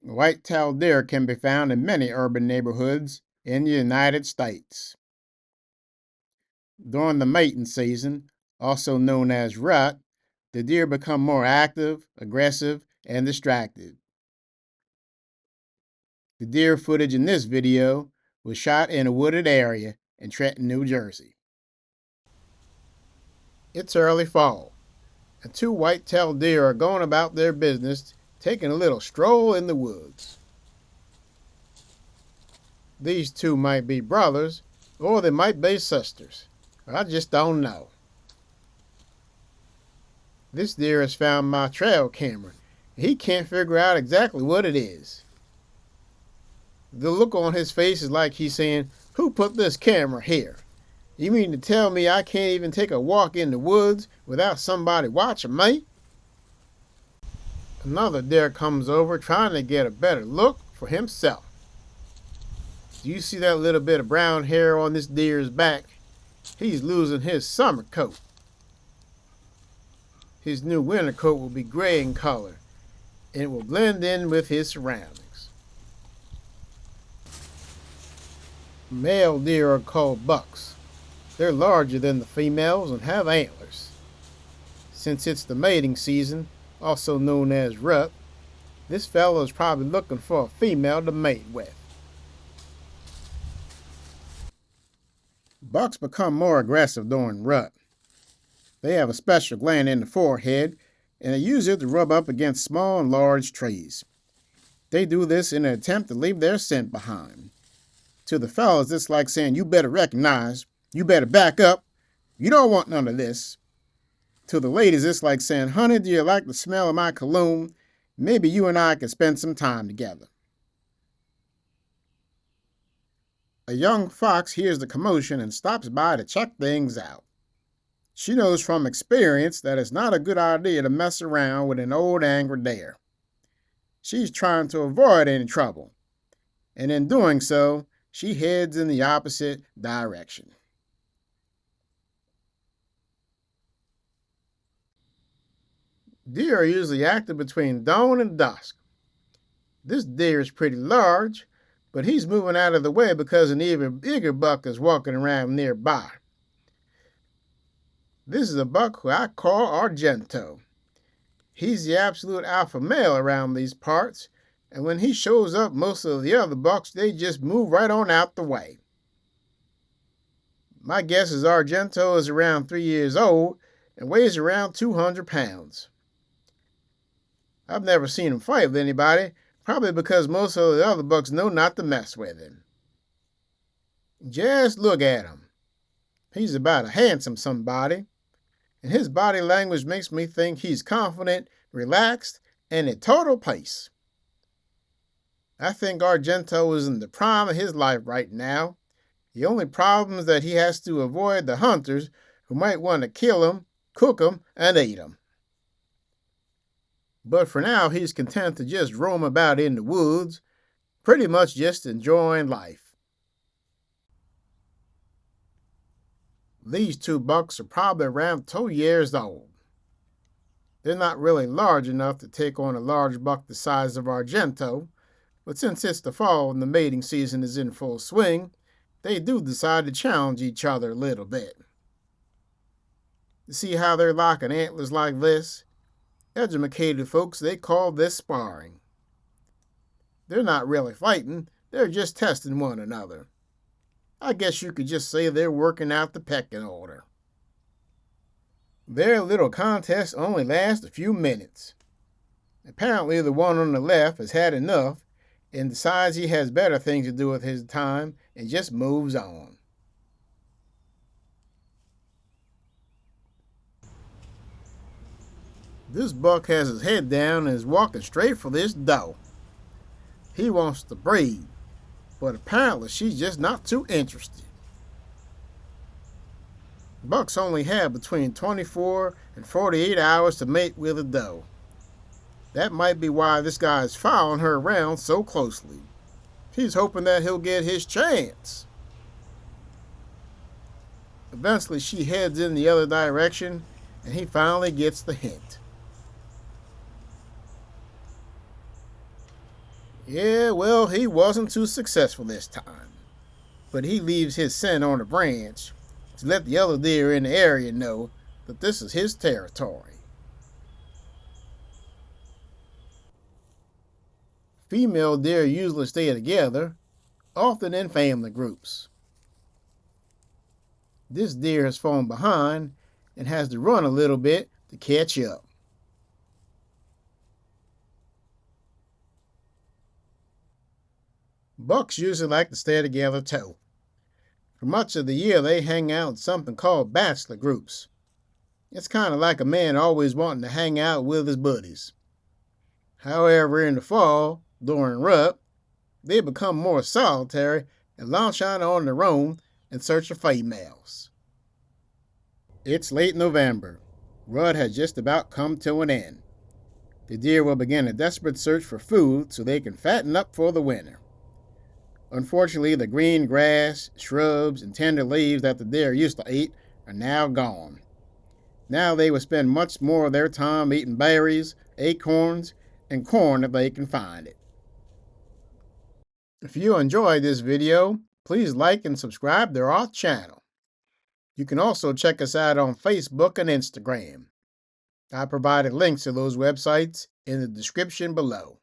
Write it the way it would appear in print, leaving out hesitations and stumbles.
White-tailed deer can be found in many urban neighborhoods in the United States. During the mating season, also known as rut, the deer become more active, aggressive, and distracted. The deer footage in this video was shot in a wooded area in Trenton, New Jersey. It's early fall, and two white-tailed deer are going about their business, taking a little stroll in the woods. These two might be brothers, or they might be sisters. I just don't know. This deer has found my trail camera. He can't figure out exactly what it is. The look on his face is like he's saying, "Who put this camera here? You mean to tell me I can't even take a walk in the woods without somebody watching me?" Another deer comes over trying to get a better look for himself. Do you see that little bit of brown hair on this deer's back? He's losing his summer coat. His new winter coat will be gray in color, and it will blend in with his surroundings. Male deer are called bucks. They're larger than the females and have antlers. Since it's the mating season, also known as rut, this fellow is probably looking for a female to mate with. Bucks become more aggressive during rut. They have a special gland in the forehead, and they use it to rub up against small and large trees. They do this in an attempt to leave their scent behind. To the fellas, it's like saying, "You better recognize, you better back up, you don't want none of this." To the ladies, it's like saying, "Honey, do you like the smell of my cologne? Maybe you and I could spend some time together." A young fox hears the commotion and stops by to check things out. She knows from experience that it's not a good idea to mess around with an old angry deer. She's trying to avoid any trouble, and in doing so, she heads in the opposite direction. Deer are usually active between dawn and dusk. This deer is pretty large, but he's moving out of the way because an even bigger buck is walking around nearby. This is a buck who I call Argento. He's the absolute alpha male around these parts, and when he shows up, most of the other bucks, they just move right on out the way. My guess is Argento is around 3 years old and weighs around 200 pounds. I've never seen him fight with anybody, probably because most of the other bucks know not to mess with him. Just look at him. He's about a handsome somebody, and his body language makes me think he's confident, relaxed, and at total peace. I think Argento is in the prime of his life right now. The only problem is that he has to avoid the hunters who might want to kill him, cook him, and eat him. But for now, he's content to just roam about in the woods, pretty much just enjoying life. These two bucks are probably around 2 years old. They're not really large enough to take on a large buck the size of Argento, but since it's the fall and the mating season is in full swing, they do decide to challenge each other a little bit. You see how they're locking antlers like this? Educated folks, they call this sparring. They're not really fighting, they're just testing one another. I guess you could just say they're working out the pecking order. Their little contest only lasts a few minutes. Apparently the one on the left has had enough and decides he has better things to do with his time and just moves on. This buck has his head down and is walking straight for this doe. He wants to breed, but apparently she's just not too interested. Bucks only have between 24 and 48 hours to mate with a doe. That might be why this guy is following her around so closely. He's hoping that he'll get his chance. Eventually she heads in the other direction and he finally gets the hint. Yeah, well, he wasn't too successful this time, but he leaves his scent on a branch to let the other deer in the area know that this is his territory. Female deer usually stay together, often in family groups. This deer has fallen behind and has to run a little bit to catch up. Bucks usually like to stay together too. For much of the year, they hang out in something called bachelor groups. It's kind of like a man always wanting to hang out with his buddies. However, in the fall, during rut, they become more solitary and launch out on their own in search of females. It's late November. Rut has just about come to an end. The deer will begin a desperate search for food so they can fatten up for the winter. Unfortunately, the green grass, shrubs, and tender leaves that the deer used to eat are now gone. Now they will spend much more of their time eating berries, acorns, and corn if they can find it. If you enjoyed this video, please like and subscribe to our channel. You can also check us out on Facebook and Instagram. I provided links to those websites in the description below.